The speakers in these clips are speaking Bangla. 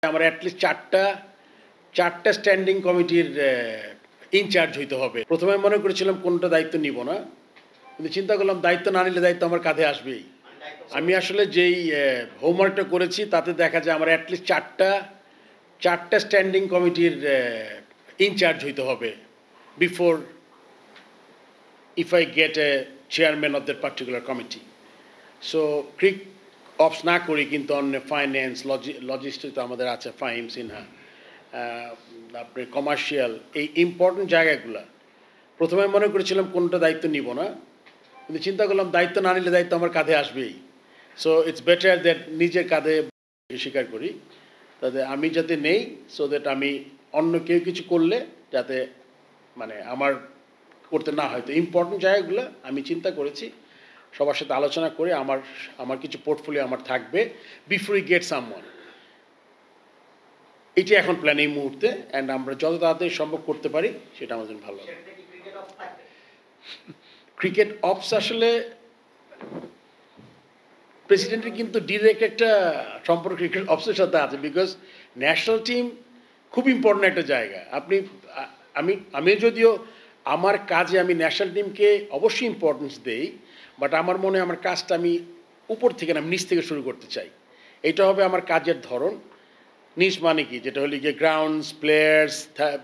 আমার অ্যাটলিস্ট চারটা স্ট্যান্ডিং কমিটির ইনচার্জ হইতে হবে। প্রথমে মনে করেছিলাম কোনটা দায়িত্ব নিব না, কিন্তু চিন্তা করলাম দায়িত্ব না নিলে দায়িত্ব আমার কাঁধে আসবেই। আমি আসলে যেই হোমওয়ার্কটা করেছি তাতে দেখা যায় আমার অ্যাটলিস্ট চারটা স্ট্যান্ডিং কমিটির ইনচার্জ হইতে হবে before if I get a chairman of that particular committee. So ক্রিক অপস না করি কিন্তু অন্য ফাইন্যান্স লজিস্টিক তো আমাদের আছে, ফাহিম সিনহা, তারপরে কমার্শিয়াল, এই ইম্পর্টেন্ট জায়গাগুলো প্রথমে মনে করেছিলাম কোনটা দায়িত্ব নিব না, কিন্তু চিন্তা করলাম দায়িত্ব না নিলে দায়িত্ব আমার কাঁধে আসবেই। সো ইটস বেটার দ্যাট নিজের কাঁধে স্বীকার করি, তাতে আমি যাতে নেই, সো দ্যাট আমি অন্য কেউ কিছু করলে যাতে মানে আমার করতে না হয়। তো ইম্পর্টেন্ট জায়গাগুলো আমি চিন্তা করেছি, সবার সাথে আলোচনা করে আমার কিছু পোর্টফোলিও আমার থাকবে বিফোর উই গেট সামওয়ান। এটি এখন প্ল্যান এই মুহূর্তে, অ্যান্ড আমরা যত তাড়াতাড়ি সম্ভব করতে পারি সেটা আমাদের জন্য ভালো হবে। ক্রিকেট অপস আসলে প্রেসিডেন্টের কিন্তু ডিরেক্ট একটা সম্পর্ক ক্রিকেট অপসের সাথে আছে, বিকজ ন্যাশনাল টিম খুব ইম্পর্টেন্ট একটা জায়গা। আমি যদিও আমার কাজে আমি ন্যাশনাল টিমকে অবশ্যই ইম্পর্টেন্স দেই, বাট আমার মনে হয় আমার কাজটা আমি উপর থেকে না, নিচ থেকে শুরু করতে চাই। এটা হবে আমার কাজের ধরন। নিচ মানে কি, যেটা হলো গিয়ে গ্রাউন্ডস, প্লেয়ার্স,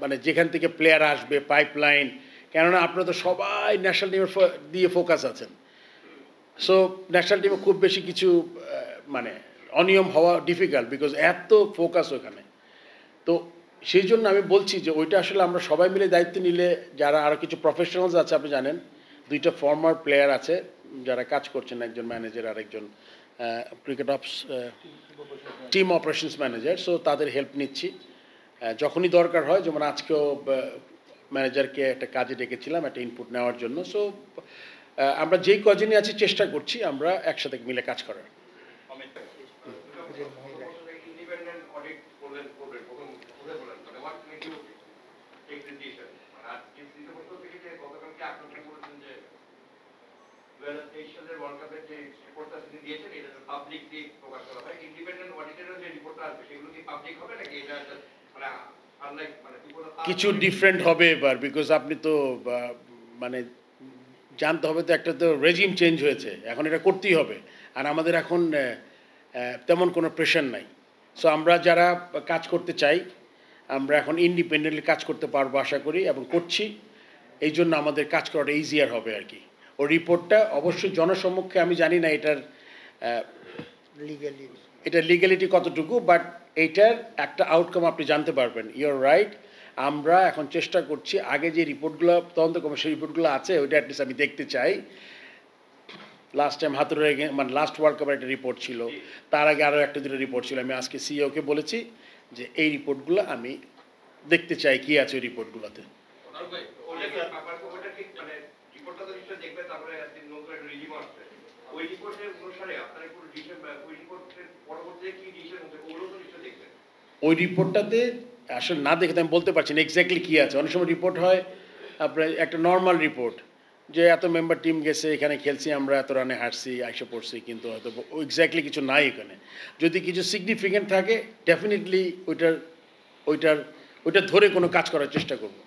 মানে যেখান থেকে প্লেয়ার আসবে, পাইপলাইন, কেননা আপনারা তো সবাই ন্যাশনাল টিমের দিয়ে ফোকাস আছেন। সো ন্যাশনাল টিমে খুব বেশি কিছু মানে অনিয়ম হওয়া ডিফিকাল্ট, বিকজ এত ফোকাস ওখানে। তো সেই জন্য আমি বলছি যে ওইটা আসলে আমরা সবাই মিলে দায়িত্ব নিলে, যারা আরও কিছু প্রফেশনালস আছে, আপনি জানেন 2টা ফর্মার প্লেয়ার আছে যারা কাজ করছেন, একজন ম্যানেজার আর একজন cricket ops team operations manager. So তাদের হেল্প নিচ্ছি যখনই দরকার হয়, যেমন আজকেও ম্যানেজারকে একটা কাজে ডেকেছিলাম একটা ইনপুট নেওয়ার জন্য। সো আমরা যেই কজনই আছি চেষ্টা করছি আমরা একসাথে মিলে কাজ করার। কিছু ডিফারেন্ট হবে এবার, বিকজ আপনি তো মানে জানতে হবে তো, একটা তো রেজিম চেঞ্জ হয়েছে, এখন এটা করতেই হবে। আর আমাদের এখন তেমন কোনো প্রেশার নাই। সো আমরা যারা কাজ করতে চাই আমরা এখন ইন্ডিপেন্ডেন্টলি কাজ করতে পারবো আশা করি, এবং করছি। এই জন্য আমাদের কাজ করাটা ইজিয়ার হবে আর কি। ও রিপোর্টটা অবশ্যই জনসম্মুখে, আমি জানি না এটার লিগ্যালিটি কতটুকু, বাট এইটার একটা আউটকাম আপনি জানতে পারবেন। ইউর রাইট, আমরা এখন চেষ্টা করছি আগে যে রিপোর্টগুলো, তদন্ত কমিশন রিপোর্টগুলো আছে, ওইটা অ্যাটলিস্ট আমি দেখতে চাই। লাস্ট টাইম হাতুড়ে মানে লাস্ট ওয়ার্ল্ড কাপের একটা রিপোর্ট ছিল, তার আগে আরও একটা দুটো রিপোর্ট ছিল। আমি আজকে সিইওকে বলেছি যে এই রিপোর্টগুলো আমি দেখতে চাই কী আছে ওই রিপোর্টগুলোতে। ওই রিপোর্টটাতে আসলে না দেখে আমি বলতে পারছি না এক্স্যাক্টলি কী আছে। অনেক সময় রিপোর্ট হয় আপনার একটা নর্মাল রিপোর্ট, যে এত মেম্বার টিম গেছে, এখানে খেলছি আমরা, এত রানে হারছি, আইসা পড়ছি, কিন্তু হয়তো এক্স্যাক্টলি কিছু নাই এখানে। যদি কিছু সিগনিফিকেন্ট থাকে ডেফিনেটলি ওইটা ধরে কোনো কাজ করার চেষ্টা করব।